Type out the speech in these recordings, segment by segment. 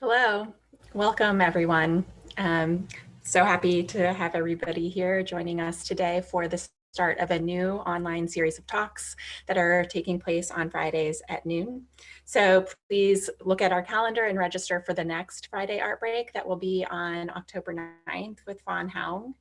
Hello, welcome everyone. So happy to have everybody here joining us today for the start of a new online series of talks that are taking place on Fridays at noon. So please look at our calendar and register for the next Friday art break that will be on October 9th with Fawn Houng.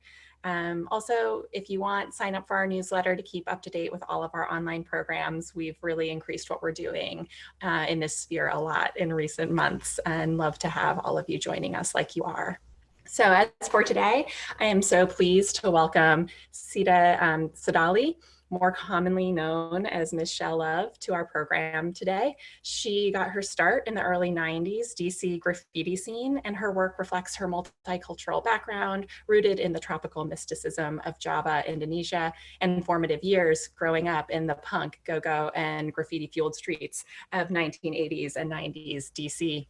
Also, if you want, sign up for our newsletter to keep up to date with all of our online programs. We've really increased what we're doing in this sphere a lot in recent months, and love to have all of you joining us like you are. So as for today, I am so pleased to welcome Cita Sadeli, more commonly known as MISS CHELOVE, to our program today. She got her start in the early 90s DC graffiti scene, and her work reflects her multicultural background, rooted in the tropical mysticism of Java, Indonesia, and formative years growing up in the punk, go-go, and graffiti-fueled streets of 1980s and 90s DC.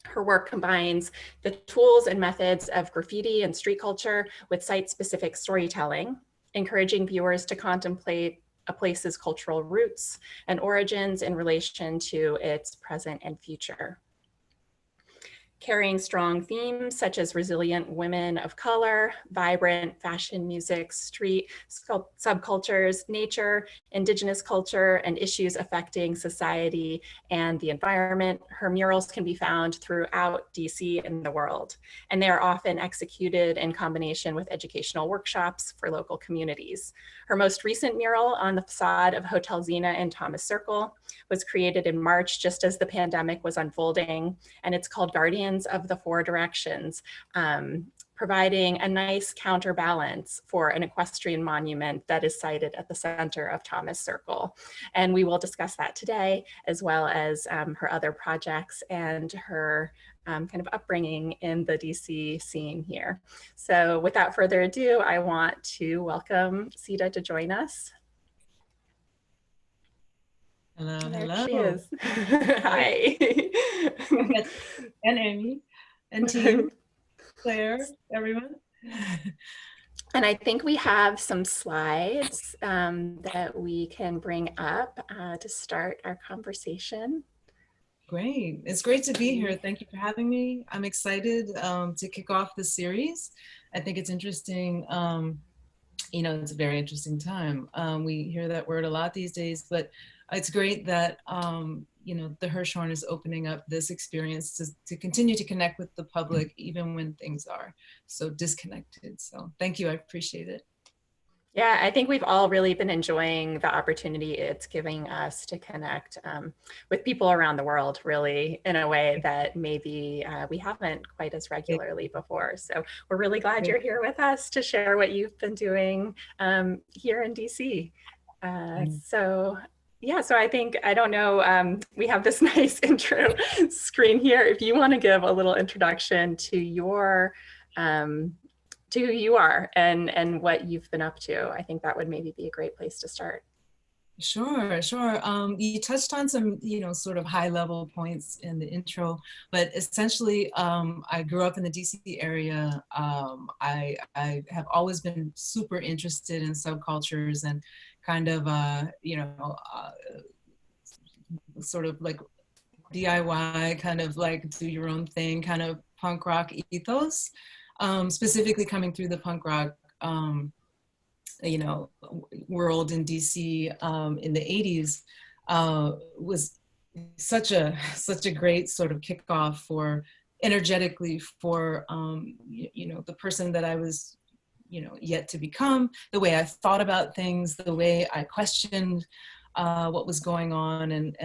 Her work combines the tools and methods of graffiti and street culture with site-specific storytelling, encouraging viewers to contemplate a place's cultural roots and origins in relation to its present and future. Carrying strong themes such as resilient women of color, vibrant fashion, music, street, subcultures, nature, indigenous culture, and issues affecting society and the environment, her murals can be found throughout DC and the world. And they are often executed in combination with educational workshops for local communities. Her most recent mural on the facade of Hotel Zena in Thomas Circle was created in March, just as the pandemic was unfolding, and it's called Guardians of the Four Directions, providing a nice counterbalance for an equestrian monument that is sited at the center of Thomas Circle. And we will discuss that today, as well as her other projects and her kind of upbringing in the DC scene here. So without further ado, I want to welcome Cita to join us. Hello, there hello. She is. Hi. And Amy, and team, Claire, everyone. And I think we have some slides that we can bring up to start our conversation. Great. It's great to be here. Thank you for having me. I'm excited to kick off the series. I think it's interesting. It's a very interesting time. We hear that word a lot these days, but it's great that, the Hirshhorn is opening up this experience to continue to connect with the public, even when things are so disconnected. So thank you, I appreciate it. Yeah, I think we've all really been enjoying the opportunity it's giving us to connect with people around the world, really, in a way that maybe we haven't quite as regularly before. So we're really glad you're here with us to share what you've been doing here in DC. So I think, I don't know, we have this nice intro screen here. If you want to give a little introduction to your to who you are and what you've been up to, I think that would maybe be a great place to start. Sure. You touched on some, sort of high level points in the intro, but essentially, I grew up in the DC area. I have always been super interested in subcultures and kind of, sort of like DIY, kind of like do your own thing, kind of punk rock ethos, specifically coming through the punk rock world in DC in the 80s was such a great sort of kickoff for energetically for the person that I was yet to become, the way I thought about things, the way I questioned what was going on, and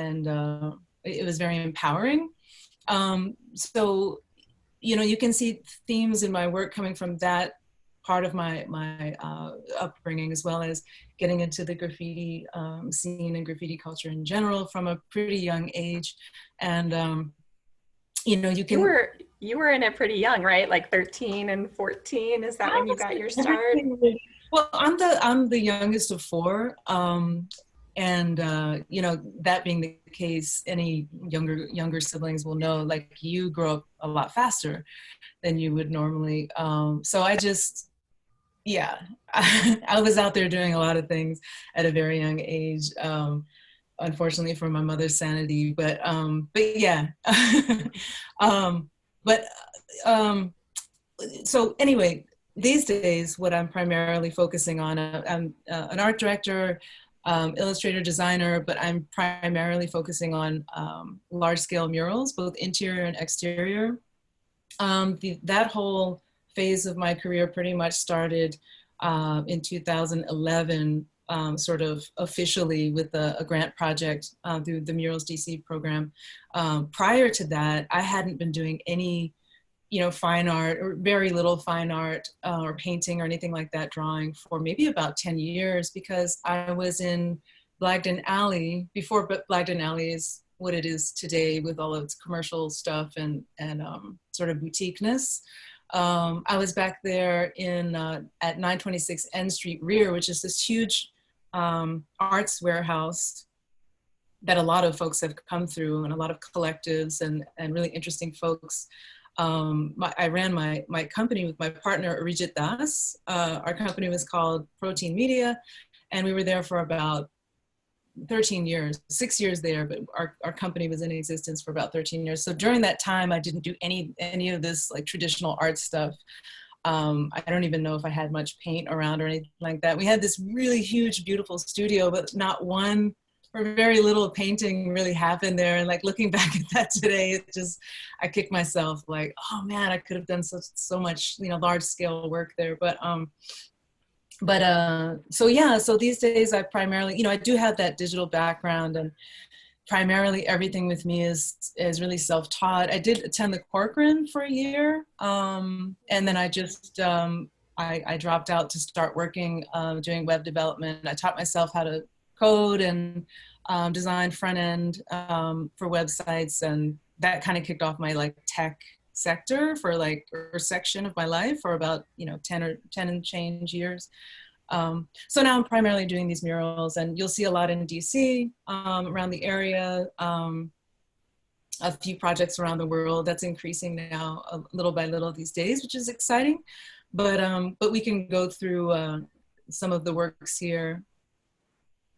it was very empowering. So you can see themes in my work coming from that part of my upbringing, as well as getting into the graffiti scene and graffiti culture in general from a pretty young age. And you were in it pretty young, right? Like 13 and 14. Is that when you got your start? Well, I'm the youngest of four. And that being the case, any younger siblings will know, like, you grow up a lot faster than you would normally. So I just, I was out there doing a lot of things at a very young age. Unfortunately for my mother's sanity, but yeah. but so anyway, these days, what I'm primarily focusing on, I'm an art director, illustrator, designer, but I'm primarily focusing on large-scale murals, both interior and exterior. That whole phase of my career pretty much started in 2011, sort of officially with a grant project through the Murals DC program. Prior to that, I hadn't been doing any, fine art or very little fine art or painting or anything like that, drawing for maybe about 10 years, because I was in Blagden Alley before Blagden Alley is what it is today with all of its commercial stuff and sort of boutiqueness. I was back there at 926 N Street Rear, which is this huge arts warehouse that a lot of folks have come through, and a lot of collectives and really interesting folks. I ran my company with my partner, Arijit Das. Our company was called Protein Media, and we were there for about 13 years, 6 years there, but our company was in existence for about 13 years. So during that time, I didn't do any of this like traditional art stuff. I don't even know if I had much paint around or anything like that. We had this really huge, beautiful studio, but not one or very little painting really happened there. And like looking back at that today, I kick myself like, oh man, I could have done so much, large scale work there. So yeah, so these days I primarily, I do have that digital background, and primarily everything with me is really self-taught. I did attend the Corcoran for a year, and then I just, I dropped out to start working, doing web development. I taught myself how to code and design front end for websites, and that kind of kicked off my like tech sector or section of my life for about 10 and change years. So now I'm primarily doing these murals, and you'll see a lot in DC, around the area, a few projects around the world. That's increasing now little by little these days, which is exciting. But we can go through some of the works here.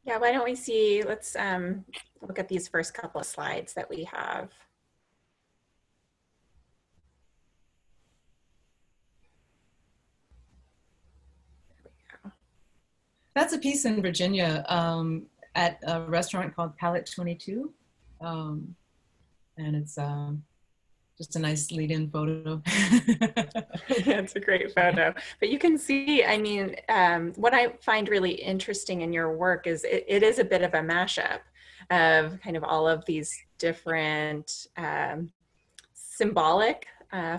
Yeah, why don't we see, let's look at these first couple of slides that we have. That's a piece in Virginia at a restaurant called Palette 22. And it's just a nice lead-in photo. Yeah, it's a great photo. But you can see, I mean, what I find really interesting in your work is it is a bit of a mashup of kind of all of these different symbolic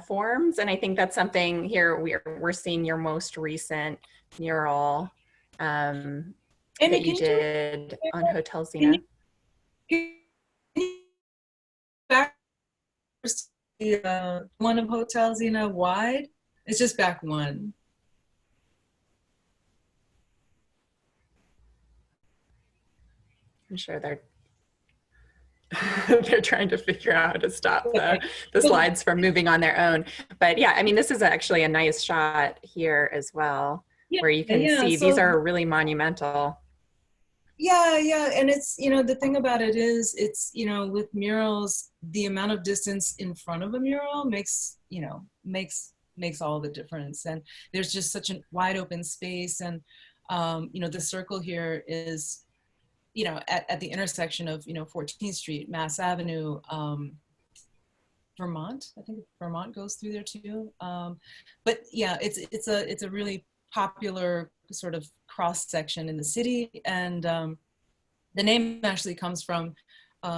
forms. And I think that's something here we're seeing your most recent mural that you did on Hotel Zena. Back the one of Hotel Zena wide. It's just back one. I'm sure they're trying to figure out how to stop the slides from moving on their own. But yeah, I mean, this is actually a nice shot here as well, where you can see these are really monumental. Yeah, and it's, the thing about it is, it's, with murals, the amount of distance in front of a mural makes all the difference. And there's just such a wide open space. And, the circle here is, at the intersection of, 14th Street, Mass Avenue, Vermont. I think Vermont goes through there too. But yeah, it's a really popular sort of cross section in the city, and the name actually comes from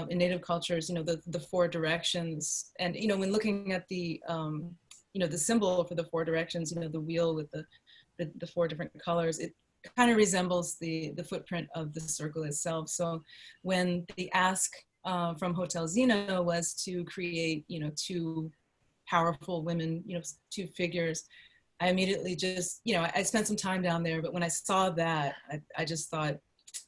in Native cultures, the four directions. And when looking at the the symbol for the four directions, the wheel with the four different colors, it kind of resembles the footprint of the circle itself. So when the ask from Hotel Zena was to create two powerful women, two figures, I immediately just, I spent some time down there, but when I saw that, I just thought,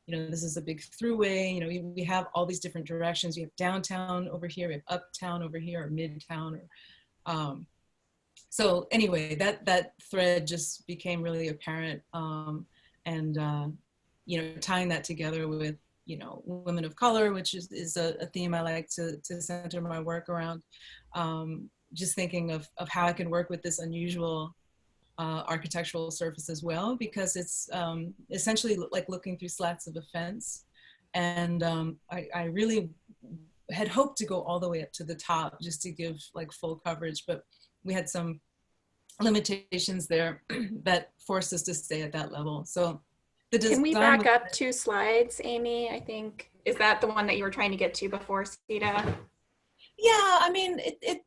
this is a big throughway. We have all these different directions. You have downtown over here, we have uptown over here, or midtown. So anyway, that thread just became really apparent. And tying that together with, women of color, which is a theme I like to center my work around. just thinking of how I can work with this unusual architectural surface as well, because it's essentially like looking through slats of a fence. And I really had hoped to go all the way up to the top just to give like full coverage, but we had some limitations there that forced us to stay at that level. So the design— Can we back up 2 slides, Amy? I think, is that the one that you were trying to get to before, Cita? Yeah, I mean, I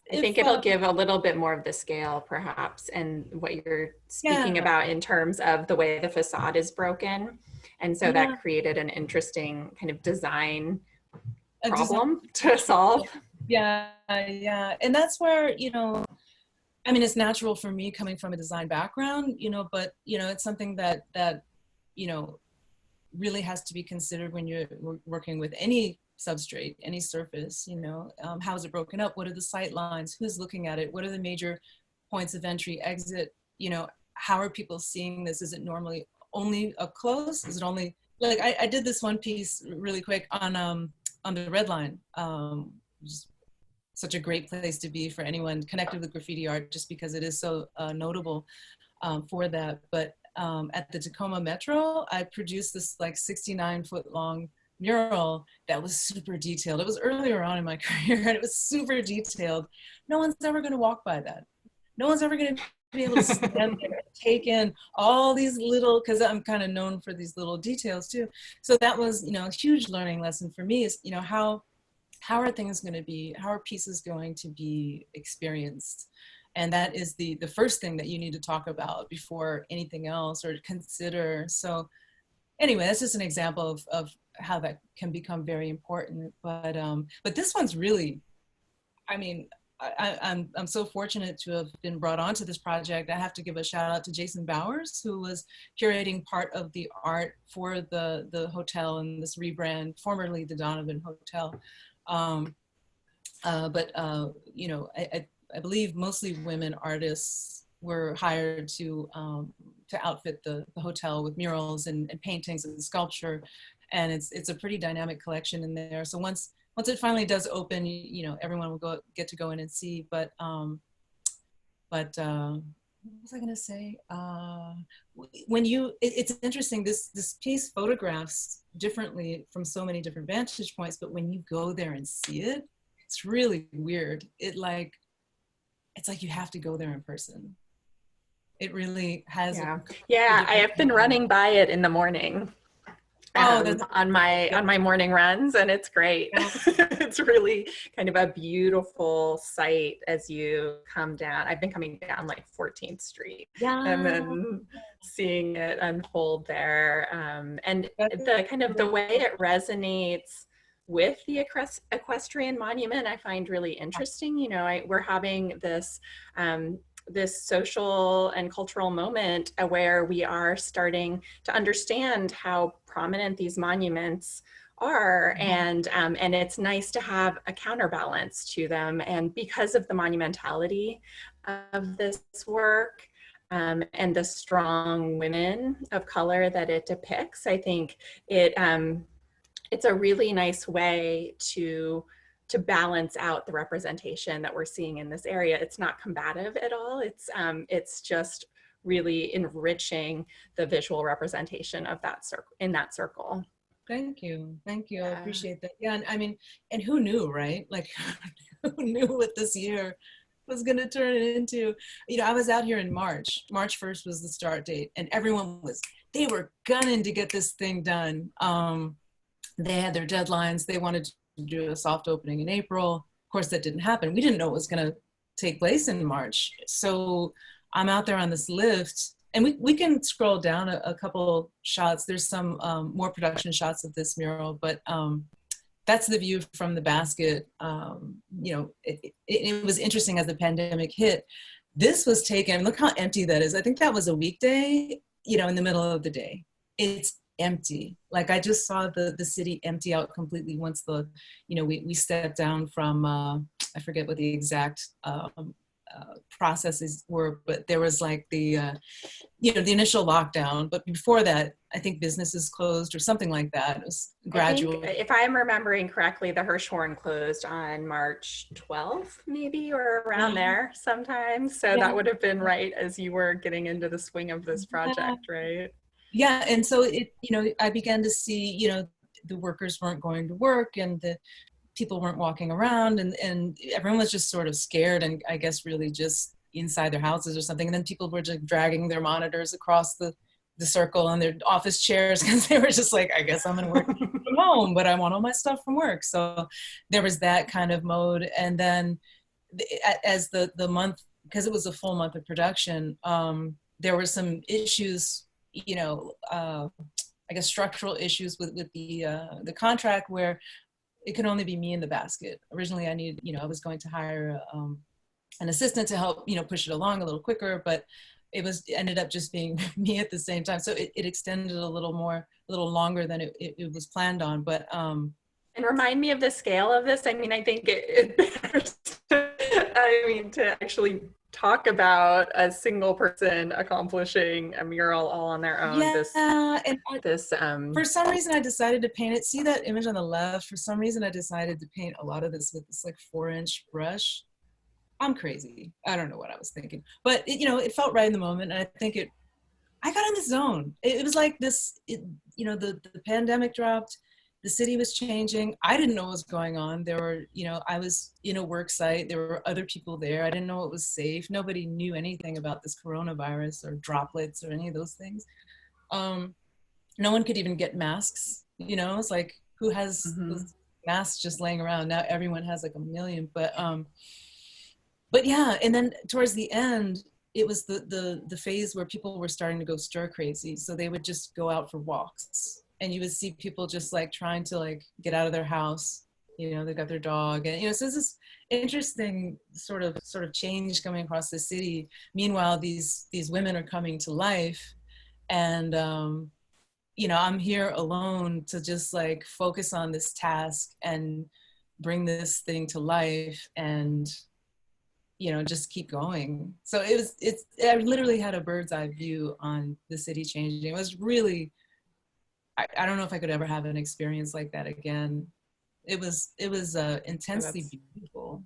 think it'll give a little bit more of the scale, perhaps, and what you're speaking about in terms of the way the facade is broken. And so that created an interesting kind of design problem to solve. Yeah, yeah. And that's where, you know, I mean, it's natural for me coming from a design background, you know, but, you know, it's something that, you know, really has to be considered when you're working with any substrate, any surface, you know. How is it broken up? What are the sight lines? Who's looking at it? What are the major points of entry, exit? You know, how are people seeing this? Is it normally only up close? Is it only, like, I did this one piece really quick on the Red Line, which is such a great place to be for anyone connected with graffiti art, just because it is so notable for that. But at the Tacoma Metro, I produced this like 69-foot long mural that was super detailed. It was earlier on in my career, and it was super detailed. No one's ever going to walk by that. No one's ever going to be able to stand there and take in all these little, because I'm kind of known for these little details too. So that was, you know, a huge learning lesson for me, is, you know, how are things going to be, how are pieces going to be experienced? And that is the first thing that you need to talk about before anything else or consider. So anyway, that's just an example of how that can become very important. But this one's really, I mean, I'm so fortunate to have been brought onto this project. I have to give a shout out to Jason Bowers, who was curating part of the art for the hotel and this rebrand, formerly the Donovan Hotel. You know, I believe mostly women artists were hired to outfit the hotel with murals and paintings and sculpture, and it's a pretty dynamic collection in there. So once it finally does open, you know, everyone will get to go in and see. But what was I gonna say? When it's interesting, this piece photographs differently from so many different vantage points, but when you go there and see it, it's really weird. It's like you have to go there in person. It really has. Yeah, I have been running by it in the morning. On my morning runs, and it's great. It's really kind of a beautiful sight as you come down. I've been coming down like 14th Street, and then seeing it unfold there, and the kind of the way it resonates with the equestrian monument, I find really interesting. You know, we're having this this social and cultural moment where we are starting to understand how prominent these monuments are, and it's nice to have a counterbalance to them. And because of the monumentality of this work, and the strong women of color that it depicts, I think it's a really nice way to balance out the representation that we're seeing in this area. It's not combative at all. It's just really enriching the visual representation of that circle. Thank you. I appreciate that. Yeah, and I mean, and who knew, right? Like, who knew what this year was going to turn it into? You know, I was out here in March. March 1st was the start date, and they were gunning to get this thing done. They had their deadlines. They wanted to do a soft opening in April. Of course, that didn't happen. We didn't know it was going to take place in March. So I'm out there on this lift, and we can scroll down a couple shots. There's some more production shots of this mural, but that's the view from the basket. You know, it was interesting as the pandemic hit. This was taken, look how empty that is. I think that was a weekday, you know, in the middle of the day. It's empty. Like, I just saw the city empty out completely once we stepped down from, I forget what the exact processes were, but there was like the, you know, the initial lockdown, but before that, I think businesses closed or something like that. It was gradual. I think, if I'm remembering correctly, the Hirshhorn closed on March 12th, maybe, or around there sometimes. So Yeah. that would have been right as you were getting into the swing of this project, right? Yeah, and so it, you know, I began to see, you know, the workers weren't going to work and the people weren't walking around, and everyone was just sort of scared and I guess really just inside their houses or something. And then people were just dragging their monitors across the circle and their office chairs because they were just like, I guess I'm gonna work from home, but I want all my stuff from work. So there was that kind of mode. And then as the month, because it was a full month of production, there were some issues, you know, I guess structural issues with the contract where it could only be me in the basket. Originally, I needed, you know, I was going to hire an assistant to help, you know, push it along a little quicker, but it ended up just being me at the same time. So it extended a little longer than it was planned on. But and remind me of the scale of this. I mean, I think it bears to actually talk about a single person accomplishing a mural all on their own. Yeah, For some reason I decided to paint it. See that image on the left? For some reason I decided to paint a lot of this with this like 4-inch brush. I'm crazy. I don't know what I was thinking, but you know, it felt right in the moment, and I think I got in the zone. It was like this, you know, the pandemic dropped. The city was changing. I didn't know what was going on. There were, you know, I was in a work site. There were other people there. I didn't know it was safe. Nobody knew anything about this coronavirus or droplets or any of those things. No one could even get masks. You know, it's like, who has those masks just laying around? Now everyone has like a million. But yeah, and then towards the end, it was the phase where people were starting to go stir crazy. So they would just go out for walks. And you would see people just like trying to like get out of their house, you know, they got their dog, and you know, so it's this interesting sort of change coming across the city. Meanwhile, these women are coming to life, and you know, I'm here alone to just like focus on this task and bring this thing to life, and you know, just keep going. So I literally had a bird's eye view on the city changing. It was really, I don't know if I could ever have an experience like that again. It was intensely beautiful.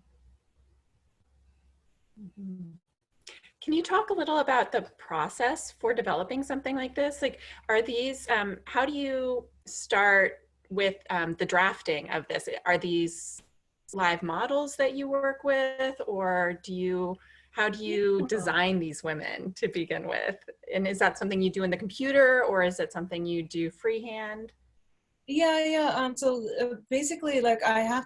Can you talk a little about the process for developing something like this? Like, are these, how do you start with the drafting of this? Are these live models that you work with, or how do you design these women to begin with? And is that something you do in the computer, or is it something you do freehand? Yeah. So basically, like I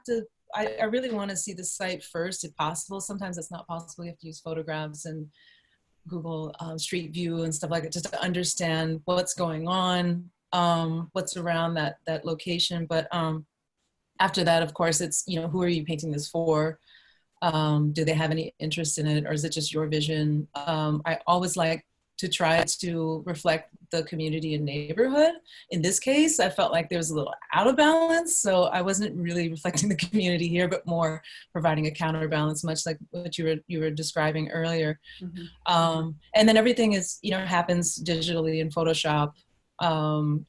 really want to see the site first, if possible. Sometimes it's not possible. You have to use photographs and Google Street View and stuff like that, just to understand what's going on, what's around that location. But after that, of course, it's, you know, who are you painting this for? Do they have any interest in it, or is it just your vision? I always like to try to reflect the community and neighborhood. In this case, I felt like there was a little out of balance, so I wasn't really reflecting the community here, but more providing a counterbalance, much like what you were describing earlier. And then everything is, you know, happens digitally in Photoshop.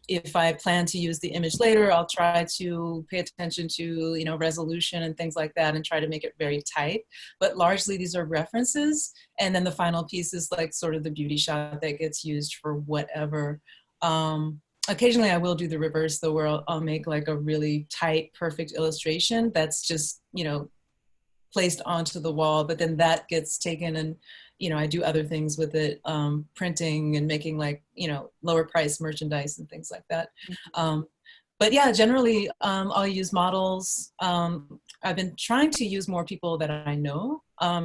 If I plan to use the image later, I'll try to pay attention to, you know, resolution and things like that and try to make it very tight. But largely these are references. And then the final piece is like sort of the beauty shot that gets used for whatever. Occasionally I will do the reverse though, where I'll make like a really tight, perfect illustration that's just, you know, placed onto the wall, but then that gets taken and, you know, I do other things with it, printing and making like, you know, lower price merchandise and things like that. But yeah, generally I'll use models. I've been trying to use more people that I know,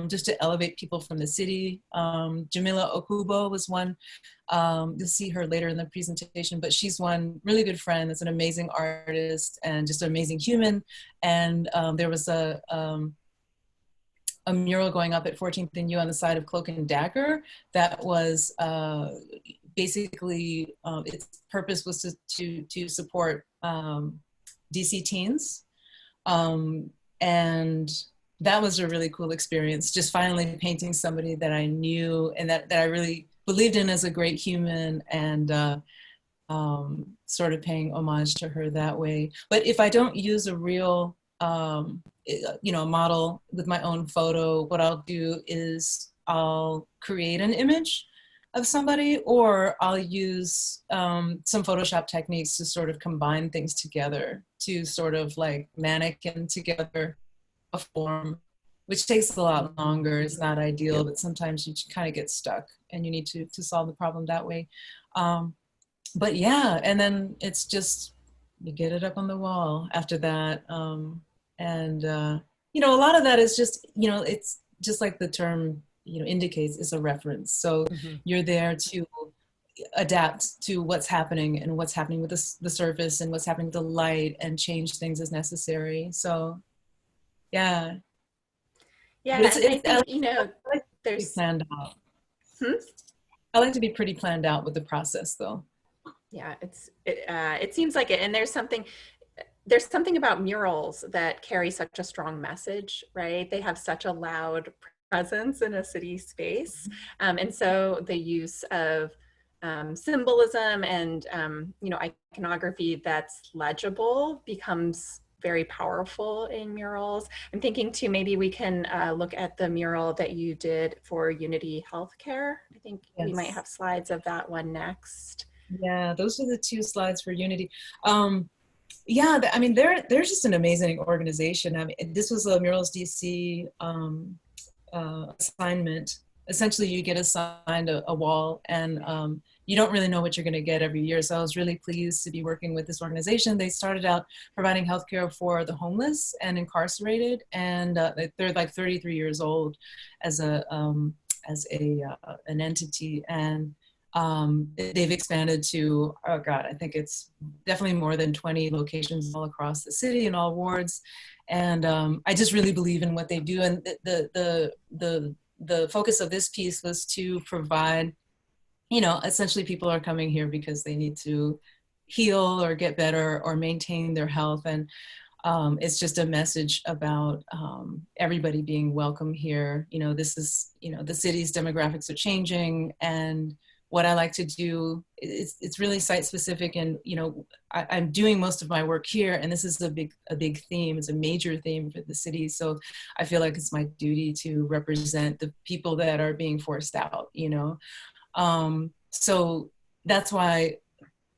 just to elevate people from the city. Jamila Okubo was one. You'll see her later in the presentation, but she's one really good friend that's an amazing artist and just an amazing human. And there was a mural going up at 14th and U on the side of Cloak and Dagger that was basically its purpose was to support DC teens, and that was a really cool experience, just finally painting somebody that I knew and that I really believed in as a great human, and sort of paying homage to her that way. But if I don't use a real, model with my own photo, what I'll do is I'll create an image of somebody, or I'll use some Photoshop techniques to sort of combine things together to sort of like mannequin together a form, which takes a lot longer. It's not ideal, but sometimes you kind of get stuck and you need to solve the problem that way. But yeah, and then it's just, you get it up on the wall after that. A lot of that is just, it's just like the term, indicates, is a reference. So you're there to adapt to what's happening and what's happening with the surface and what's happening with the light, and change things as necessary. So yeah. Yeah, But and I think, I like to be there's... planned out. Hmm? I like to be pretty planned out with the process, though. Yeah, it seems like it. And there's something about murals that carry such a strong message, right? They have such a loud presence in a city space. And so the use of symbolism and, iconography that's legible becomes very powerful in murals. I'm thinking too, maybe we can look at the mural that you did for Unity Healthcare. I think we might have slides of that one next. Yeah, those are the 2 slides for Unity. Yeah, I mean, they're just an amazing organization. I mean, this was a Murals DC assignment. Essentially, you get assigned a wall, and you don't really know what you're going to get every year. So I was really pleased to be working with this organization. They started out providing healthcare for the homeless and incarcerated, and they're like 33 years old as an entity, and they've expanded to, oh God, I think it's definitely more than 20 locations all across the city in all wards. And I just really believe in what they do. And the focus of this piece was to provide, essentially people are coming here because they need to heal or get better or maintain their health. And it's just a message about everybody being welcome here. This is, the city's demographics are changing, and what I like to do, it's really site specific, and I'm doing most of my work here, and this is a big theme. It's a major theme for the city, so I feel like it's my duty to represent the people that are being forced out. So that's why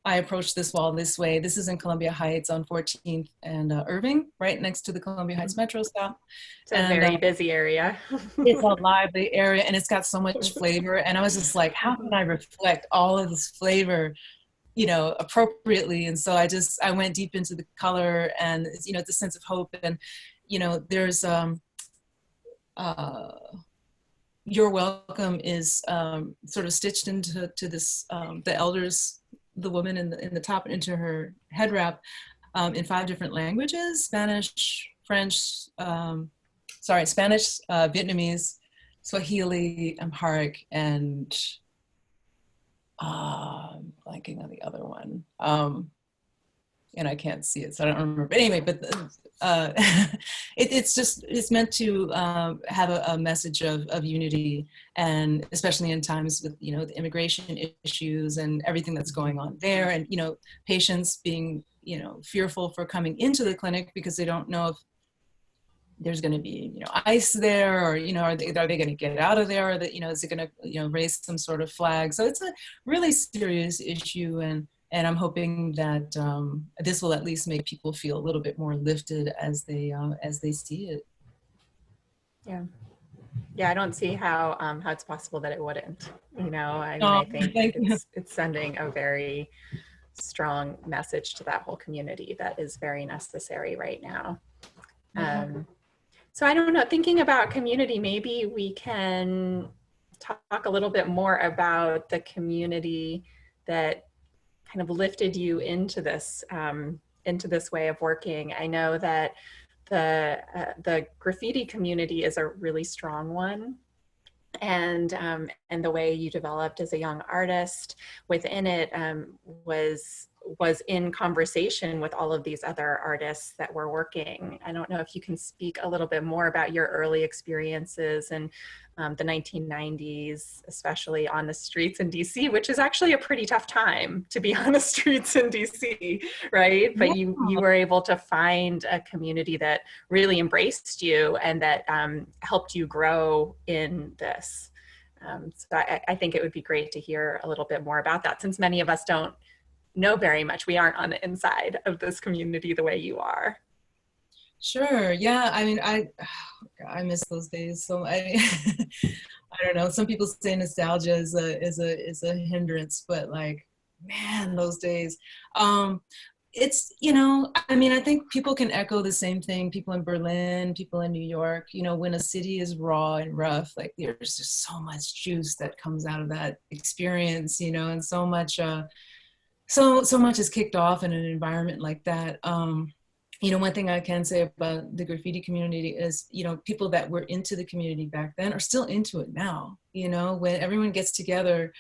I approached this wall this way. This is in Columbia Heights on 14th and Irving, right next to the Columbia Heights Metro stop. It's a very busy area. It's a lively area, and it's got so much flavor. And I was just like, how can I reflect all of this flavor, appropriately? And so I went deep into the color, and it's a sense of hope. And there's You're Welcome is sort of stitched into this the elders, the woman in the top, into her head wrap in 5 different languages: Spanish, French, Vietnamese, Swahili, Amharic, and I'm blanking on the other one. And I can't see it, so I don't remember. But anyway, it's meant to have a message of unity, and especially in times with the immigration issues and everything that's going on there, and patients being fearful for coming into the clinic because they don't know if there's going to be ICE there, or are they going to get out of there, or that is it going to raise some sort of flag. So it's a really serious issue, and I'm hoping that this will at least make people feel a little bit more lifted as they see it. Yeah, I don't see how it's possible that it wouldn't. I think it's sending a very strong message to that whole community that is very necessary right now. So I don't know, thinking about community, maybe we can talk a little bit more about the community that kind of lifted you into this way of working. I know that the graffiti community is a really strong one, and the way you developed as a young artist within it was was in conversation with all of these other artists that were working. I don't know if you can speak a little bit more about your early experiences in the 1990s, especially on the streets in DC, which is actually a pretty tough time to be on the streets in DC, right? But Yeah. you were able to find a community that really embraced you and that helped you grow in this. So I think it would be great to hear a little bit more about that, since many of us don't know very much. We aren't on the inside of this community the way you are. Sure. Yeah. I mean, I miss those days. So I don't know. Some people say nostalgia is a hindrance, but like, man, those days. It's, you know, I mean, I think people can echo the same thing. People in Berlin, people in New York, you know, when a city is raw and rough, like there's just so much juice that comes out of that experience, you know, and so much, so much is kicked off in an environment like that. You know, one thing I can say about the graffiti community is, you know, people that were into the community back then are still into it now. You know, when everyone gets together,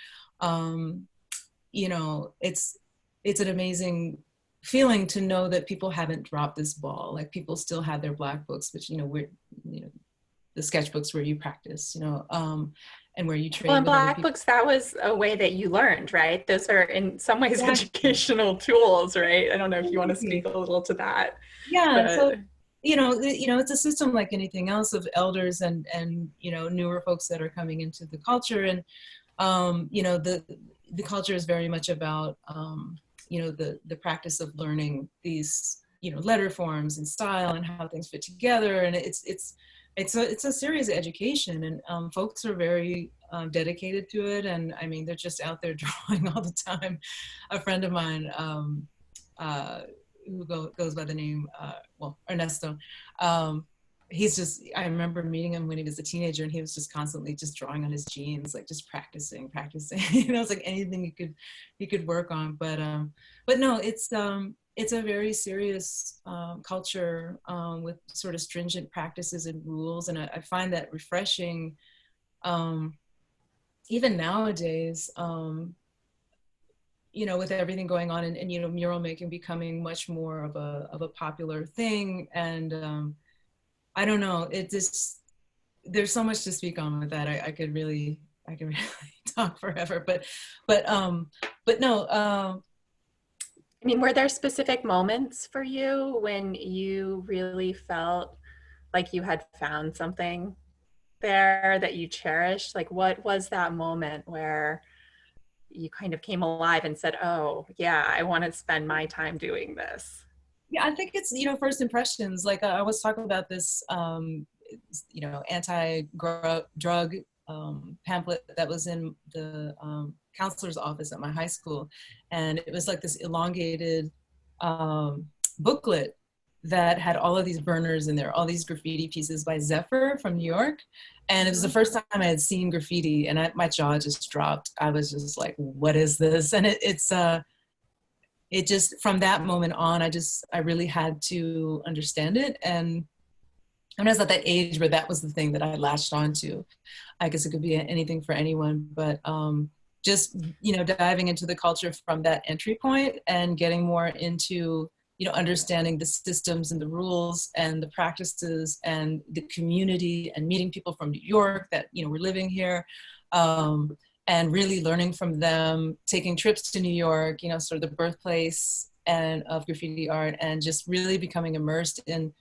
you know, it's an amazing feeling to know that people haven't dropped this ball. Like people still have their black books, which, you know, the sketchbooks where you practice, you know, and where you trade. Well, in black books, that was a way that you learned, right? Those are in some ways educational tools, right? I don't know if you want to speak a little to that. Yeah. But So, you know, it's a system like anything else of elders and, you know, newer folks that are coming into the culture. And, you know, the culture is very much about, you know, the practice of learning these, you know, letter forms and style and how things fit together. And it's a serious education, and folks are very dedicated to it. And I mean, they're just out there drawing all the time. A friend of mine who goes by the name, well, Ernesto, he's just, I remember meeting him when he was a teenager, and he was just constantly just drawing on his jeans, like just practicing, you know, it's like anything you could work on. But no, it's a very serious culture with sort of stringent practices and rules. And I find that refreshing, even nowadays, you know, with everything going on and, you know, mural making becoming much more of a popular thing. And I don't know, it just, there's so much to speak on with that. I could really talk forever, but no. I mean, were there specific moments for you when you really felt like you had found something there that you cherished? Like, what was that moment where you kind of came alive and said, oh yeah, I want to spend my time doing this? Yeah, I think it's, you know, first impressions. Like I was talking about this, you know, anti-drug pamphlet that was in the counselor's office at my high school. And it was like this elongated booklet that had all of these burners in there, all these graffiti pieces by Zephyr from New York. And it was the first time I had seen graffiti, and my jaw just dropped. I was just like, what is this? And it just, from that moment on, I really had to understand it. And when I was at that age where that was the thing that I latched onto, I guess it could be anything for anyone, but just, you know, diving into the culture from that entry point and getting more into, you know, understanding the systems and the rules and the practices and the community, and meeting people from New York that, you know, were living here. And really learning from them, taking trips to New York, you know, sort of the birthplace of graffiti art, and just really becoming immersed in,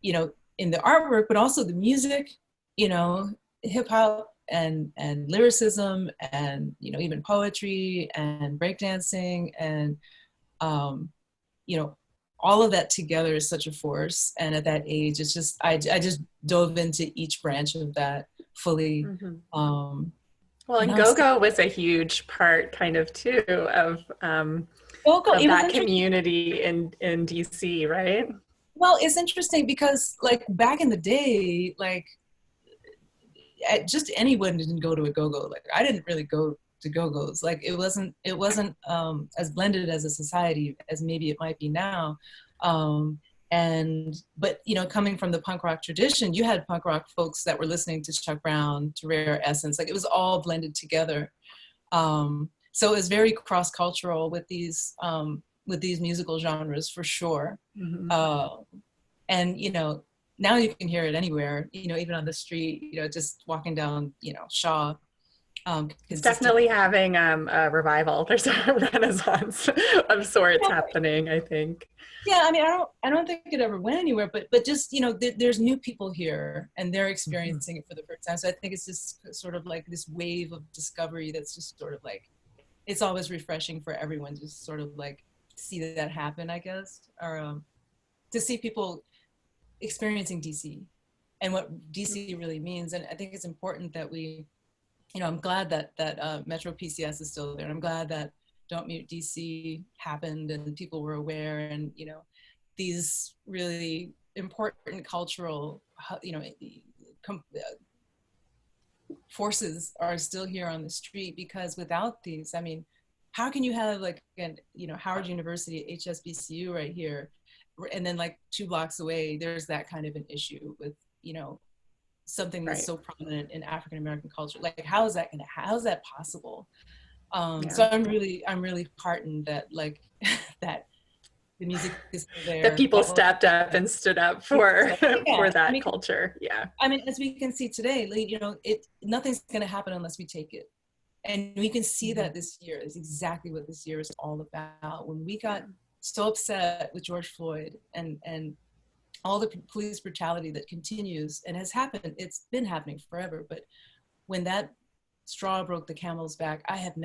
you know, in the artwork, but also the music, you know, hip hop and lyricism, and, you know, even poetry and breakdancing, and, you know, all of that together is such a force. And at that age, it's just, I just dove into each branch of that fully. Mm-hmm. Well, and go-go was a huge part kind of too of that community in DC, right? Well, it's interesting because like back in the day, like just anyone didn't go to a go-go. Like I didn't really go to go-go's. Like it wasn't as blended as a society as maybe it might be now. But you know, coming from the punk rock tradition, you had punk rock folks that were listening to Chuck Brown, to Rare Essence, like it was all blended together. So it was very cross-cultural with these with these musical genres for sure. Mhm. And, you know, now you can hear it anywhere, you know, even on the street, you know, just walking down, you know, Shaw. It's Just definitely having a revival. There's a renaissance of sorts yeah, happening, I think. yeah. I mean, I don't think it ever went anywhere, but just, you know, there's new people here and they're Mhm. experiencing it for the first time. So I think it's just sort of like this wave of discovery that's just sort of like, it's always refreshing for everyone to just sort of like see that happen, I guess, or to see people experiencing DC and what DC really means. And I think it's important that we, you know, I'm glad that Metro PCS is still there. And I'm glad that Don't Mute DC happened and people were aware, and, you know, these really important cultural, you know, forces are still here on the street, because without these, I mean, how can you have like, you know, Howard University, HSBCU right here, and then like 2 blocks away, there's that kind of an issue with, you know, something that's Right. so prominent in African American culture. Like, how is that possible? Yeah. So I'm really heartened that like that the music is still That there. people stepped up and stood up for Yeah, for that culture. Yeah. I mean, as we can see today, like, you know, nothing's going to happen unless we take it. And we can see Mhm. that this year is exactly what this year is all about. When we got Yeah. so upset with George Floyd and all the police brutality that continues and has happened, it's been happening forever. But when that straw broke the camel's back, I haven't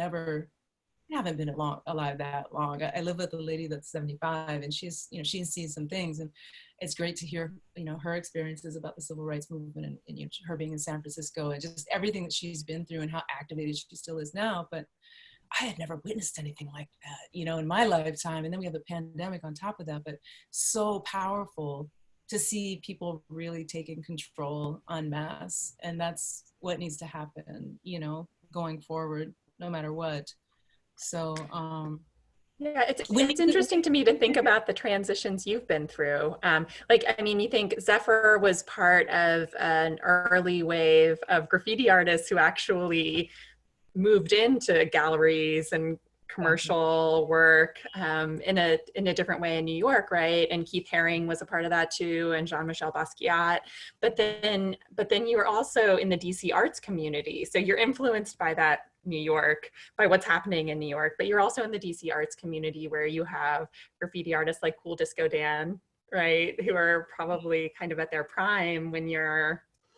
been alive that long. I live with a lady that's 75, and she's, you know, she's seen some things, and it's great to hear, you know, her experiences about the civil rights movement, and you know, her being in San Francisco and just everything that she's been through and how activated she still is now. But I had never witnessed anything like that, you know, in my lifetime. And then we have the pandemic on top of that, but so powerful to see people really taking control en masse. And that's what needs to happen, you know, going forward, no matter what. So, Yeah, when it's you, interesting to me to think about the transitions you've been through. Like, I mean, you think Zephyr was part of an early wave of graffiti artists who actually moved into galleries and exactly. commercial work in a different way in New York, right? And Keith Haring was a part of that too, and Jean-Michel Basquiat. But then you were also in the DC arts community, so you're influenced by that New York, by what's happening in New York. But you're also in the DC arts community where you have graffiti artists like Cool Disco Dan, right, who are probably kind of at their prime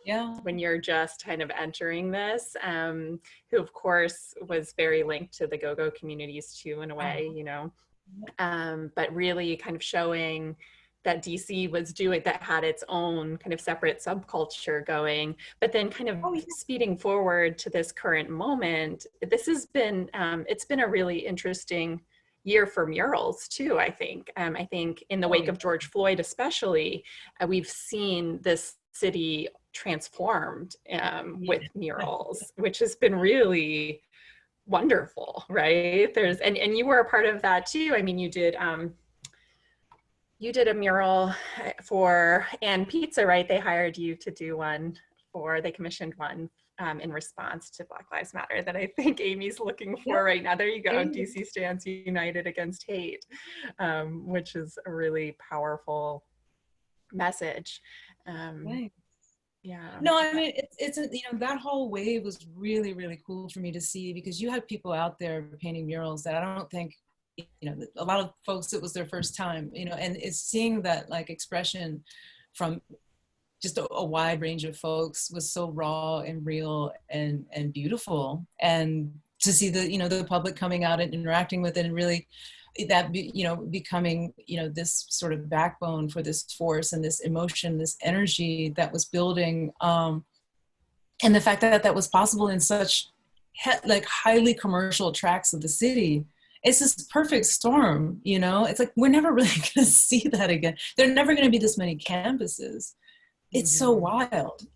Yeah. when you're just kind of entering this, who of course was very linked to the go-go communities too, in a way, you know, but really kind of showing that DC was doing, that had its own kind of separate subculture going, but then kind of Oh, yeah. speeding forward to this current moment. This has been, it's been a really interesting year for murals too, I think. I think in the Oh, wake yeah. of George Floyd especially, we've seen this city transformed with Yeah. murals, which has been really wonderful, right? And you were a part of that too. I mean, you did a mural for And Pizza, right? They hired you to do one they commissioned one in response to Black Lives Matter that I think Amy's looking Yeah. for right now. There you go. There you go. DC stands united against hate, which is a really powerful message. Um, Right. yeah. No, I mean, you know, that whole wave was really cool for me to see, because you had people out there painting murals that I don't think, you know, a lot of folks, it was their first time, you know, and it's seeing that like expression from just a wide range of folks was so raw and real and beautiful. And to see the, you know, the public coming out and interacting with it, and really you know, becoming, you know, this sort of backbone for this force and this emotion, this energy that was building, and the fact that that was possible in such like highly commercial tracts of the city. It's this perfect storm, you know. It's like we're never really going to see that again. There are never going to be this many campuses. It's so Mhm. wild.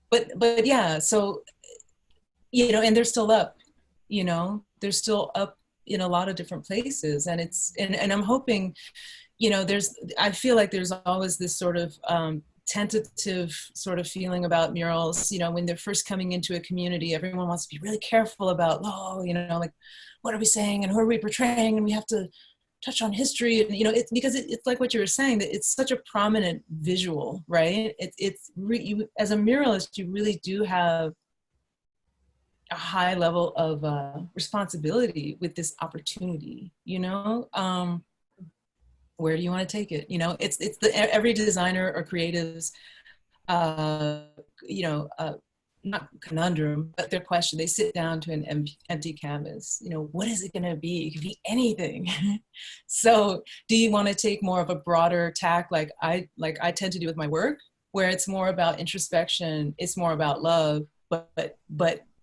But yeah, so, you know, and they're still up, you know, they're still up in a lot of different places. And and I'm hoping, you know, I feel like there's always this sort of tentative sort of feeling about murals. You know, when they're first coming into a community, everyone wants to be really careful about, oh, you know, like, what are we saying and who are we portraying? And we have to touch on history, and it's because it's like what you were saying, that it's such a prominent visual, right? You, as a muralist, you really do have a high level of responsibility with this opportunity. Where do you want to take it? It's every designer or creative's not conundrum, but their question. They sit down to an empty canvas. What is it going to be? It could be anything. So do you want to take more of a broader tack, like I tend to do with my work, where it's more about introspection, it's more about love, but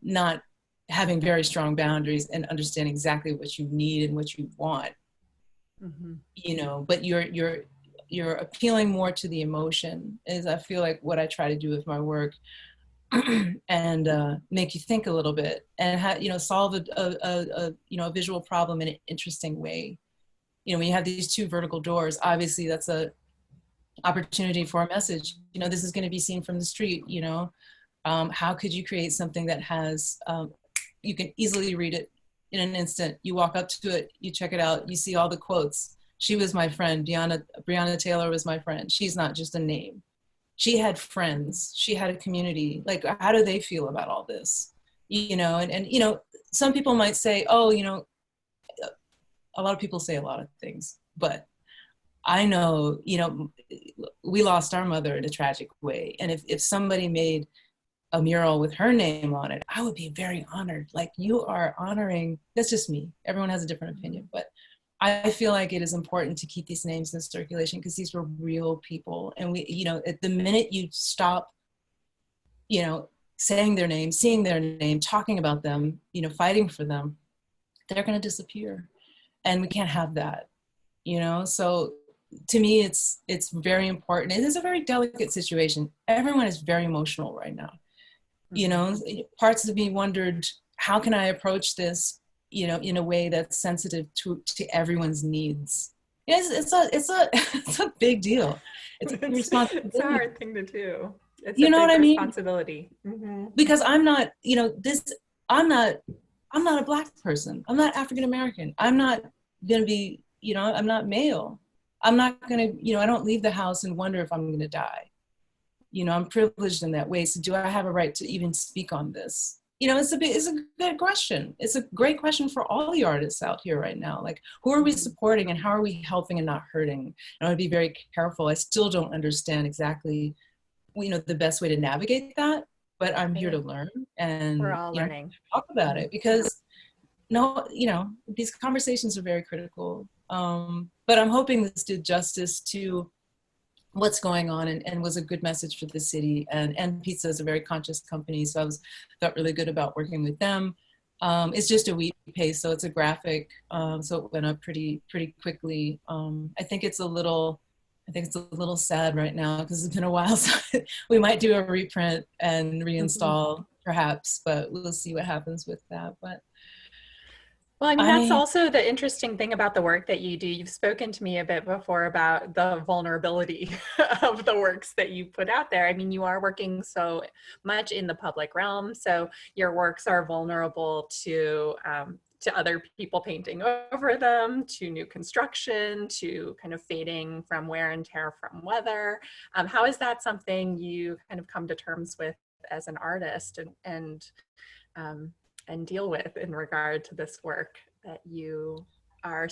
not having very strong boundaries and understanding exactly what you need and what you want. But you're appealing more to the emotion, is I feel like what I try to do with my work. And make you think a little bit, and solve a visual problem in an interesting way. When you have these two vertical doors, obviously that's a opportunity for a message. This is going to be seen from the street. How could you create something that has you can easily read it in an instant? You walk up to it, you check it out, you see all the quotes. She was my friend. Breonna Taylor was my friend. She's not just a name. She had friends, she had a community. Like, how do they feel about all this? And some people might say, oh, a lot of people say a lot of things, but I know, we lost our mother in a tragic way. And if somebody made a mural with her name on it, I would be very honored. Like, you are honoring, that's just me. Everyone has a different opinion, but I feel like it is important to keep these names in circulation, because these were real people. And at the minute you stop, saying their name, seeing their name, talking about them, fighting for them, they're going to disappear. And we can't have that, So to me, it's very important. It is a very delicate situation. Everyone is very emotional right now. Parts of me wondered, how can I approach this in a way that's sensitive to everyone's needs? Yes, it's a big deal. It's a responsibility. It's a hard thing to do. It's you know what I mean? Responsibility. Because I'm not, I'm not a Black person. I'm not African American. I'm not gonna be, I'm not male. I'm not gonna, I don't leave the house and wonder if I'm gonna die. I'm privileged in that way. So do I have a right to even speak on this? It's a good question. It's a great question for all the artists out here right now. Like, who are we supporting and how are we helping and not hurting? And I want to be very careful. I still don't understand exactly, the best way to navigate that, but I'm here to learn, and we're all learning. Talk about it, because these conversations are very critical. But I'm hoping this did justice to what's going on, and was a good message for the city. And Pizza is a very conscious company, so I felt really good about working with them. It's just a week pace, so it's a graphic, so it went up pretty quickly. I think it's a little sad right now, because it's been a while, so we might do a reprint and reinstall perhaps, but we'll see what happens with that. But well, I mean, that's also the interesting thing about the work that you do. You've spoken to me a bit before about the vulnerability of the works that you put out there. I mean, you are working so much in the public realm, so your works are vulnerable to other people painting over them, to new construction, to kind of fading from wear and tear from weather. How is that something you kind of come to terms with as an artist and deal with in regard to this work that you are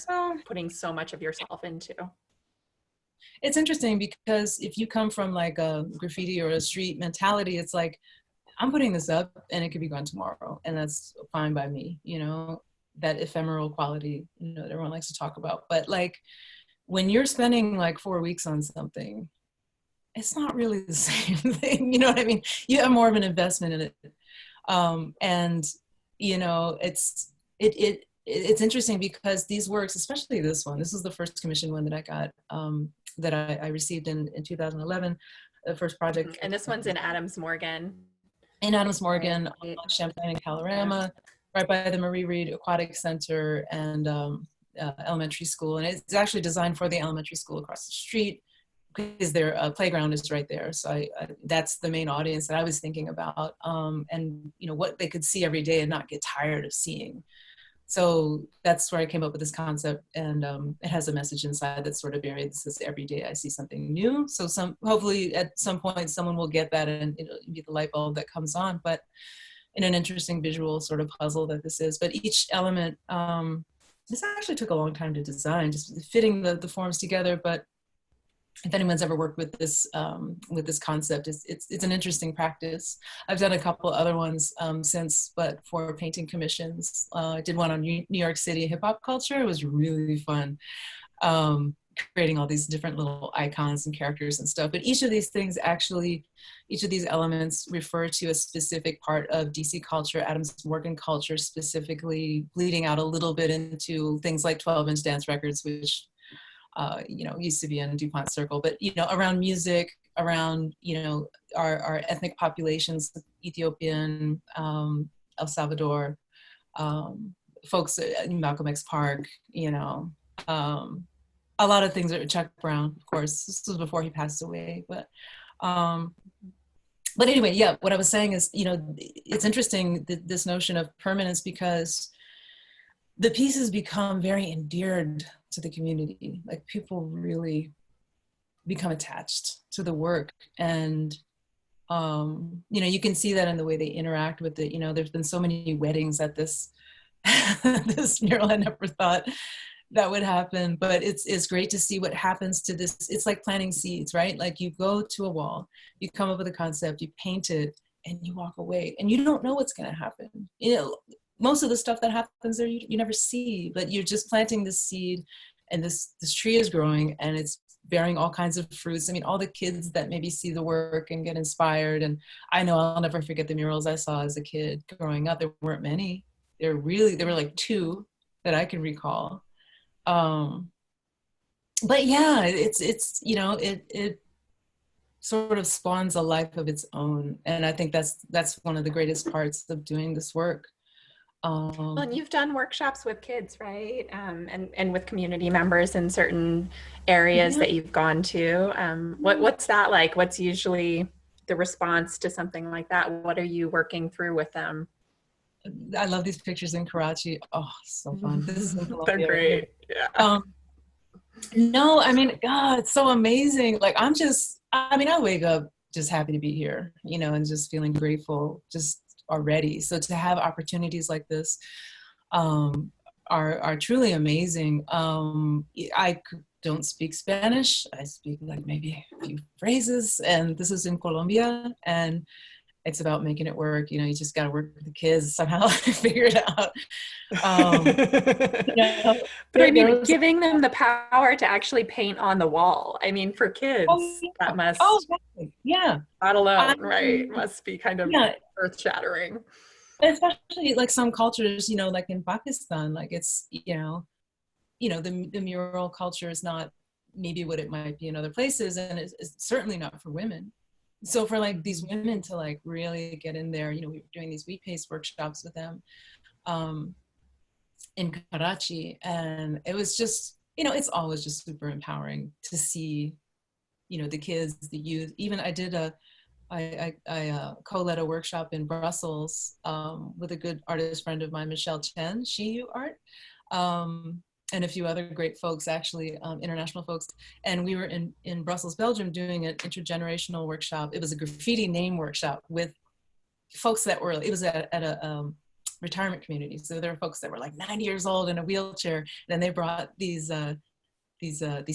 putting so much of yourself into? It's interesting, because if you come from like a graffiti or a street mentality, it's like, I'm putting this up and it could be gone tomorrow, and that's fine by me, that ephemeral quality, that everyone likes to talk about. But like, when you're spending like 4 weeks on something, it's not really the same thing, you know what I mean? You have more of an investment in it. And it's interesting, because these works, especially this one, this is the first commission one that I got, that I received in 2011, the first project. And this one's in Adams Morgan. In Adams Morgan, Champlain and Calorama, right by the Marie Reed Aquatic Center and elementary school. And it's actually designed for the elementary school across the street, because their playground is right there. So that's the main audience that I was thinking about, and what they could see every day and not get tired of seeing. So that's where I came up with this concept, and it has a message inside that's sort of buried. It says, every day I see something new. So hopefully at some point someone will get that and it'll be the light bulb that comes on, but in an interesting visual sort of puzzle that this is. But each element, this actually took a long time to design, just fitting the forms together. But if anyone's ever worked with this concept, it's an interesting practice. I've done a couple other ones since, but for painting commissions. I did one on New York City hip hop culture. It was really fun, creating all these different little icons and characters and stuff. But each of these things actually, each of these elements refer to a specific part of DC culture, Adams Morgan culture specifically, bleeding out a little bit into things like 12-inch dance records, which used to be in DuPont Circle, but, around music, around, our ethnic populations, Ethiopian, El Salvador, folks at Malcolm X Park, a lot of things are Chuck Brown, of course. This was before he passed away, but anyway, yeah, what I was saying is, it's interesting, this notion of permanence, because the pieces become very endeared to the community. Like, people really become attached to the work. And, you can see that in the way they interact with it. There's been so many weddings at this, this mural. I never thought that would happen, but it's great to see what happens to this. It's like planting seeds, right? Like, you go to a wall, you come up with a concept, you paint it, and you walk away, and you don't know what's going to happen. Most of the stuff that happens there, you never see, but you're just planting this seed, and this tree is growing, and it's bearing all kinds of fruits. I mean, all the kids that maybe see the work and get inspired. And I know I'll never forget the murals I saw as a kid growing up. There weren't many. There were like 2 that I can recall. But yeah, it sort of spawns a life of its own. And I think that's one of the greatest parts of doing this work. Well, and you've done workshops with kids, right? And with community members in certain areas that you've gone to. What's that like? What's usually the response to something like that? What are you working through with them? I love these pictures in Karachi. Oh, so fun. This is in Colombia. They're great. Yeah. No, I mean, God, it's so amazing. Like, I wake up just happy to be here, and just feeling grateful just already. So to have opportunities like this are truly amazing. I don't speak Spanish. I speak like maybe a few phrases, and this is in Colombia, and it's about making it work. You just got to work with the kids somehow, figure it out. But I mean, giving them the power to actually paint on the wall. I mean, for kids, that must, exactly. Yeah, not alone, right? Must be kind of earth-shattering. Especially like some cultures, like in Pakistan, like it's, the mural culture is not maybe what it might be in other places, and it's certainly not for women. So for like these women to like really get in there, we were doing these wheat paste workshops with them in Karachi, and it was just, it's always just super empowering to see, the kids, the youth. Even I co-led a workshop in Brussels with a good artist friend of mine, Michelle Chen, She Art, and a few other great folks, actually, international folks. And we were in Brussels, Belgium, doing an intergenerational workshop. It was a graffiti name workshop with folks that were, it was at a retirement community. So there were folks that were like 90 years old in a wheelchair. And then they brought these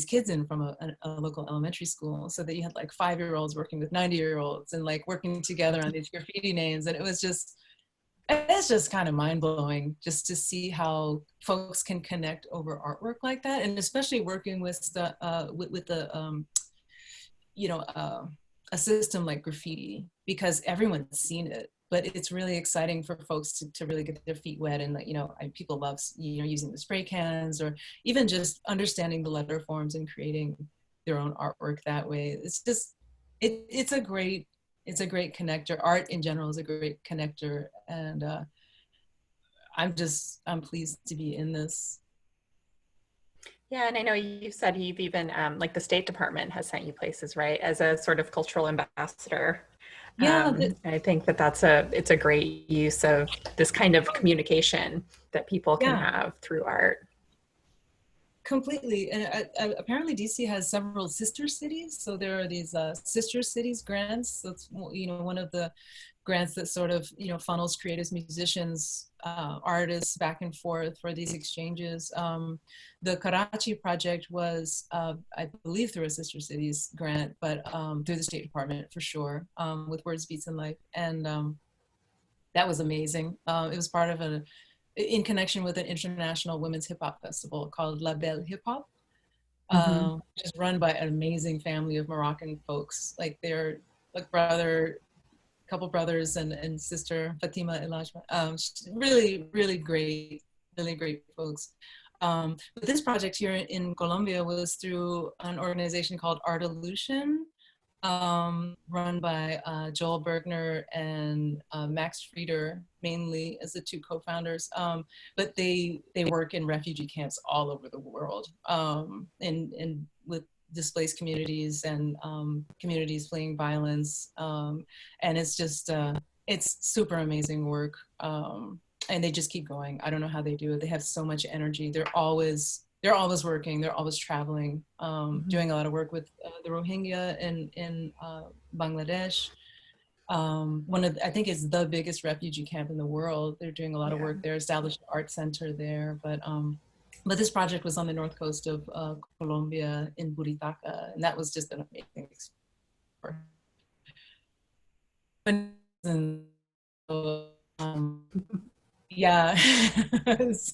kids in from a local elementary school, so that you had like 5-year-olds working with 90-year-olds and like working together on these graffiti names. And it's just kind of mind-blowing just to see how folks can connect over artwork like that, and especially working with a system like graffiti, because everyone's seen it. But it's really exciting for folks to really get their feet wet, and people love using the spray cans, or even just understanding the letter forms and creating their own artwork that way. It's just it's a great connector. Art in general is a great connector, and I'm pleased to be in this. Yeah, and I know you said you've even like the State Department has sent you places, right, as a sort of cultural ambassador. Yeah, I think that it's a great use of this kind of communication that people can yeah. have through art. Completely. And apparently DC has several sister cities. So there are these sister cities grants. That's, you know, one of the grants that sort of, you know, funnels creatives, musicians, artists back and forth for these exchanges. The Karachi project was, I believe, through a sister cities grant, but through the State Department for sure, with Words, Beats, and Life. And that was amazing. It was part of in connection with an international women's hip hop festival called La Belle Hip Hop, Mm-hmm. which is run by an amazing family of Moroccan folks. Like they're like couple brothers and sister Fatima Elajma. Really, really great folks. But this project here in Colombia was through an organization called Art Illusion, run by Joel Bergner and Max Frieder, mainly as the two co-founders. But they work in refugee camps all over the world, and with displaced communities and communities fleeing violence. And it's just, it's super amazing work. And they just keep going. I don't know how they do it. They have so much energy. They're always working. They're always traveling, doing a lot of work with the Rohingya in Bangladesh. I think it's the biggest refugee camp in the world. They're doing a lot of work there, established an art center there. But this project was on the north coast of Colombia in Buritaca, and that was just an amazing experience. And so, yeah. Looks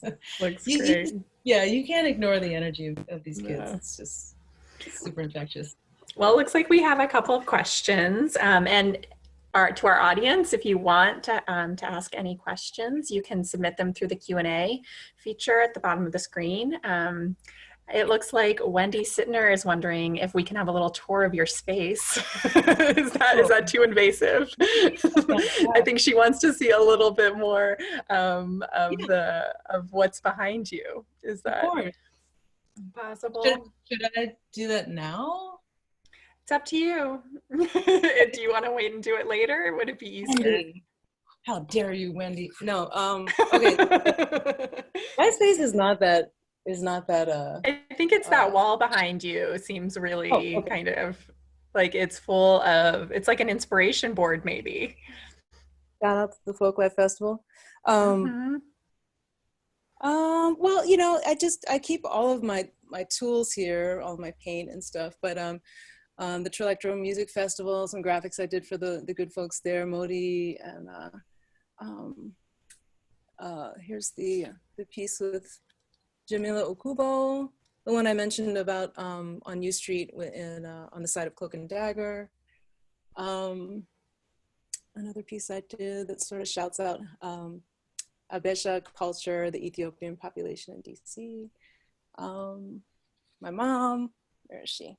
great. Yeah, you can't ignore the energy of these kids. No. It's just super infectious. Well, it looks like we have a couple of questions. And to our audience, if you want to ask any questions, you can submit them through the Q&A feature at the bottom of the screen. It looks like Wendy Sittner is wondering if we can have a little tour of your space. Is that too invasive? I think she wants to see a little bit more of what's behind you. Is that possible? Should I do that now? It's up to you. Do you want to wait and do it later? Would it be easier? Wendy. How dare you, Wendy? No. Okay. My space is not that. I think it's that wall behind you seems really kind of like it's full of. It's like an inspiration board, maybe. Shout out to the Folklife Festival. Well, you know, I keep all of my tools here, all my paint and stuff, but the Trilectro Music Festival, some graphics I did for the good folks there, Modi, and here's the piece with Jamila Okubo, the one I mentioned about on U Street on the side of Cloak and Dagger. Another piece I did that sort of shouts out Abesha culture, the Ethiopian population in DC. My mom, where is she?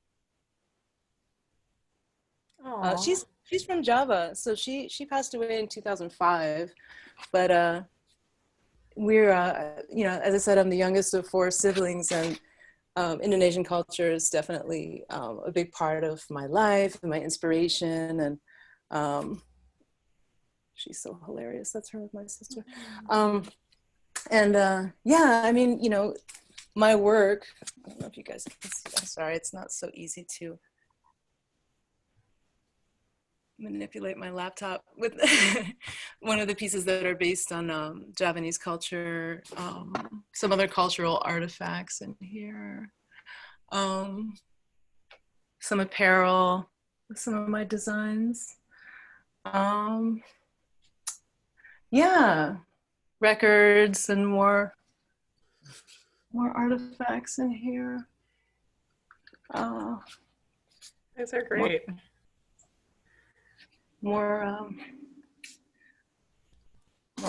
She's from Java, so she passed away in 2005. But we're you know, as I said, I'm the youngest of 4 siblings, and Indonesian culture is definitely a big part of my life and my inspiration. And she's so hilarious. That's her with my sister. Yeah, I mean, you know, my work, I don't know if you guys can see, I'm sorry, it's not so easy to manipulate my laptop with one of the pieces that are based on Javanese culture, some other cultural artifacts in here, some apparel, some of my designs. Yeah, records and more artifacts in here. Those are great. More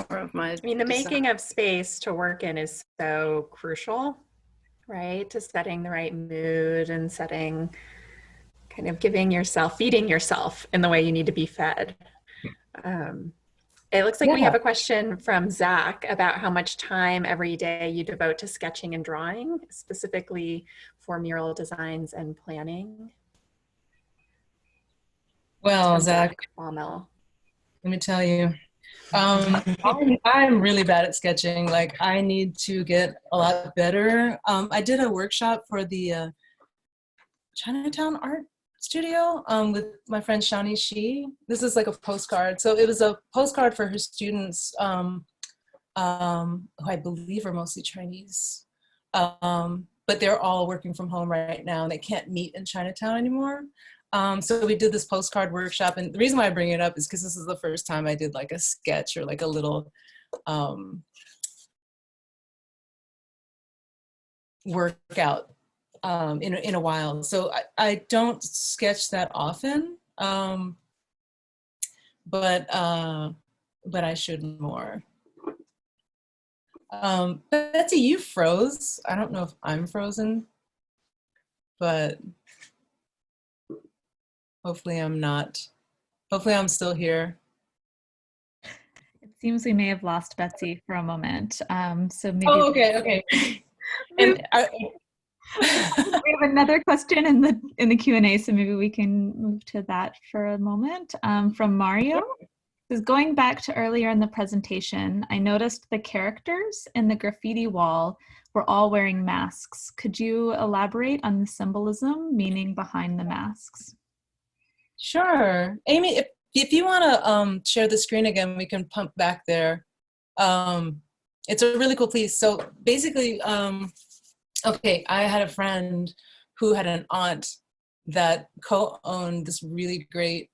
of my. I mean, the making of space to work in is so crucial, right? To setting the right mood and setting, kind of feeding yourself in the way you need to be fed. It looks like we have a question from Zach about how much time every day you devote to sketching and drawing, specifically for mural designs and planning. Well, Zach, Let let me tell you, I'm really bad at sketching. Like, I need to get a lot better. I did a workshop for the Chinatown Art Studio with my friend Shani Shi. This is like a postcard. So it was a postcard for her students, who I believe are mostly Chinese. But they're all working from home right now and they can't meet in Chinatown anymore. So we did this postcard workshop, and the reason why I bring it up is because this is the first time I did like a sketch or like a little workout in a while. So I don't sketch that often, but I should more. Betsy, you froze. I don't know if I'm frozen, but hopefully I'm not. Hopefully I'm still here. It seems we may have lost Betsy for a moment. So maybe. Oh, okay. And we have another question in the Q&A, so maybe we can move to that for a moment. From Mario. Is going back to earlier in the presentation, I noticed the characters in the graffiti wall were all wearing masks. Could you elaborate on the symbolism, meaning behind the masks? Sure. Amy, if you want to share the screen again, we can pump back there. It's a really cool piece. So basically, okay, I had a friend who had an aunt that co-owned this really great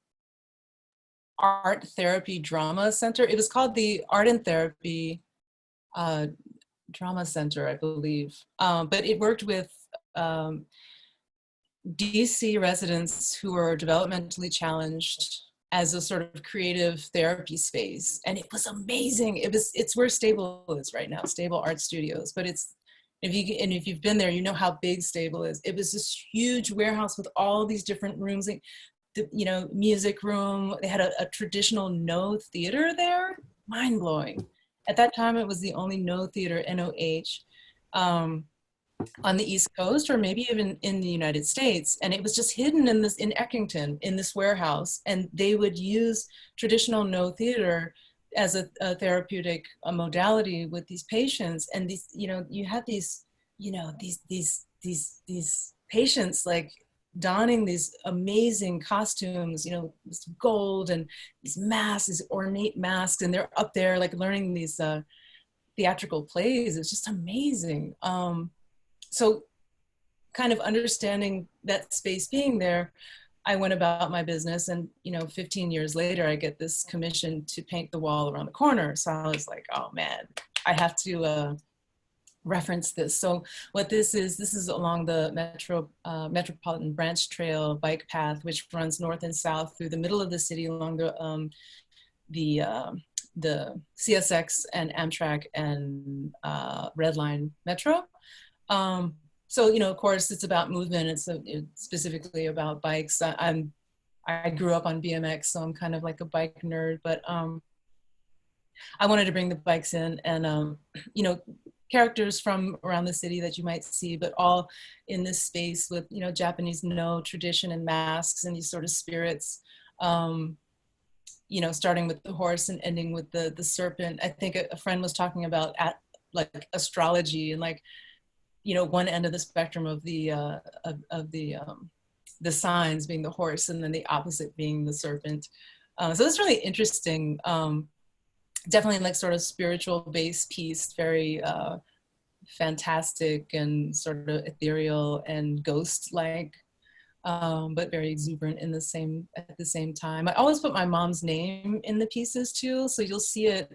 art therapy drama center. It was called the Art and Therapy Drama Center, I believe. But it worked with DC residents who are developmentally challenged as a sort of creative therapy space. And it was amazing. It's where Stable is right now, Stable Art Studios. But if you've been there, you know how big Stable is. It was this huge warehouse with all these different rooms. The music room. They had a traditional no theater there. Mind blowing. At that time, it was the only no theater, NOH, on the East Coast, or maybe even in the United States. And it was just hidden in Eckington, in this warehouse. And they would use traditional no theater as a therapeutic modality with these patients. And these, you had these patients like donning these amazing costumes, this gold and these masks, these ornate masks, and they're up there like learning these theatrical plays. It's just amazing. So kind of understanding that space being there, I went about my business, and 15 years later, I get this commission to paint the wall around the corner. So I was like, oh man, I have to reference this. So what this is along the Metropolitan Branch Trail bike path, which runs north and south through the middle of the city along the CSX and Amtrak and Red Line Metro. So of course, it's about movement. It's specifically about bikes. I grew up on BMX, so I'm kind of like a bike nerd. But I wanted to bring the bikes in, and characters from around the city that you might see, but all in this space with, Japanese no tradition and masks and these sort of spirits, starting with the horse and ending with the serpent. I think a friend was talking about like astrology, and like, one end of the spectrum of the signs being the horse, and then the opposite being the serpent. So it's really interesting. Definitely like sort of spiritual based piece, very fantastic and sort of ethereal and ghost-like, but very exuberant at the same time. I always put my mom's name in the pieces too, so you'll see it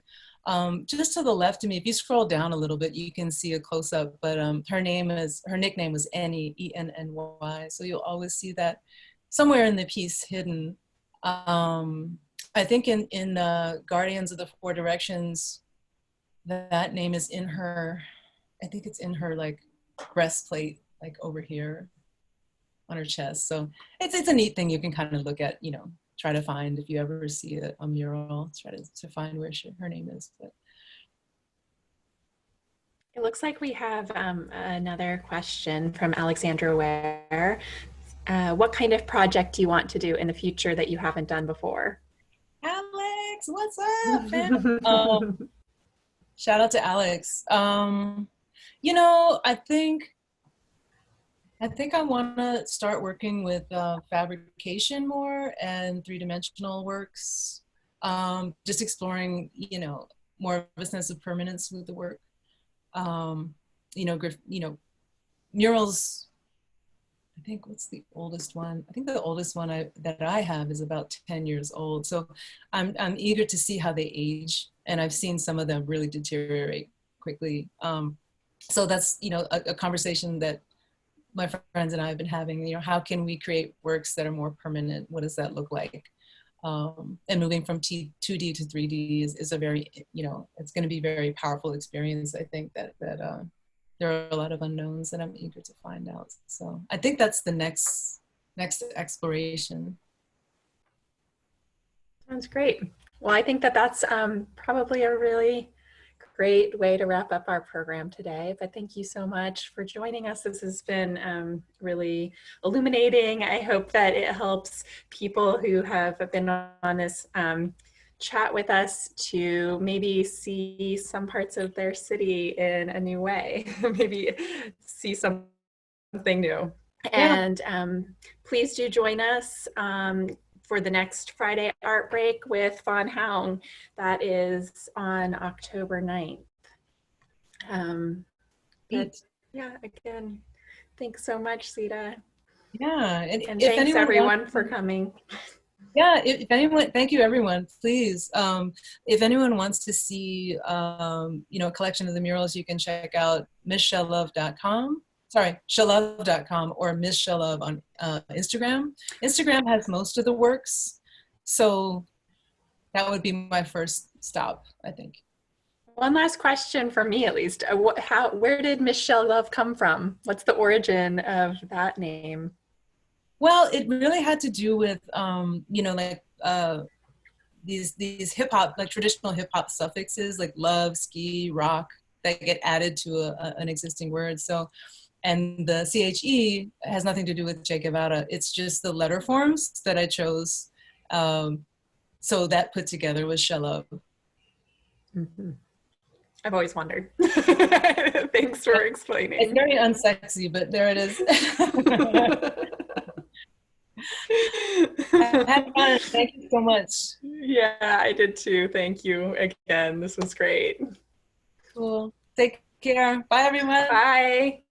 just to the left of me. If you scroll down a little bit, you can see a close-up, but her nickname was Enny, E-N-N-Y, so you'll always see that somewhere in the piece hidden. I think in Guardians of the Four Directions, that name is in her, I think it's in her like breastplate, like over here on her chest. So it's a neat thing you can kind of look at, try to find if you ever see a mural, try to find where her name is. But. It looks like we have another question from Alexandra Ware. What kind of project do you want to do in the future that you haven't done before? Alex, what's up, fam? Shout out to Alex. You know, I think I want to start working with fabrication more and three-dimensional works. Just exploring, you know, more of a sense of permanence with the work. You know, murals. I think what's the oldest one? I think the oldest one that I have is about 10 years old. So I'm eager to see how they age, and I've seen some of them really deteriorate quickly. So that's, you know, a conversation that my friends and I have been having. You know, how can we create works that are more permanent? What does that look like? And moving from 2D to 3D is a very, you know, it's going to be a very powerful experience. I think that there are a lot of unknowns that I'm eager to find out. So I think that's the next exploration. Sounds great. Well, I think that that's probably a really great way to wrap up our program today. But thank you so much for joining us. This has been really illuminating. I hope that it helps people who have been on this chat with us to maybe see some parts of their city in a new way, maybe see something new. Yeah. And please do join us for the next Friday Art Break with Van Houng. That is on October 9th. But yeah, again, thanks so much, Cita. Yeah, and thanks everyone for coming. Yeah, if anyone, thank you everyone, please. If anyone wants to see, you know, a collection of the murals, you can check out misschelove.com. Sorry, chelove.com or Miss Chelove on Instagram. Instagram has most of the works, so that would be my first stop, I think. One last question for me, at least. Where did Miss Chelove come from? What's the origin of that name? Well, it really had to do with, you know, like these hip hop, like traditional hip hop suffixes, like love, ski, rock, that get added to an existing word. So, and the CHE has nothing to do with Che Guevara. It's just the letter forms that I chose. So that put together was Chelove. Mm-hmm. I've always wondered. Thanks for explaining. It's very unsexy, but there it is. I had fun. Thank you so much. Yeah, I did too. Thank you again. This was great. Cool. Take care. Bye, everyone. Bye.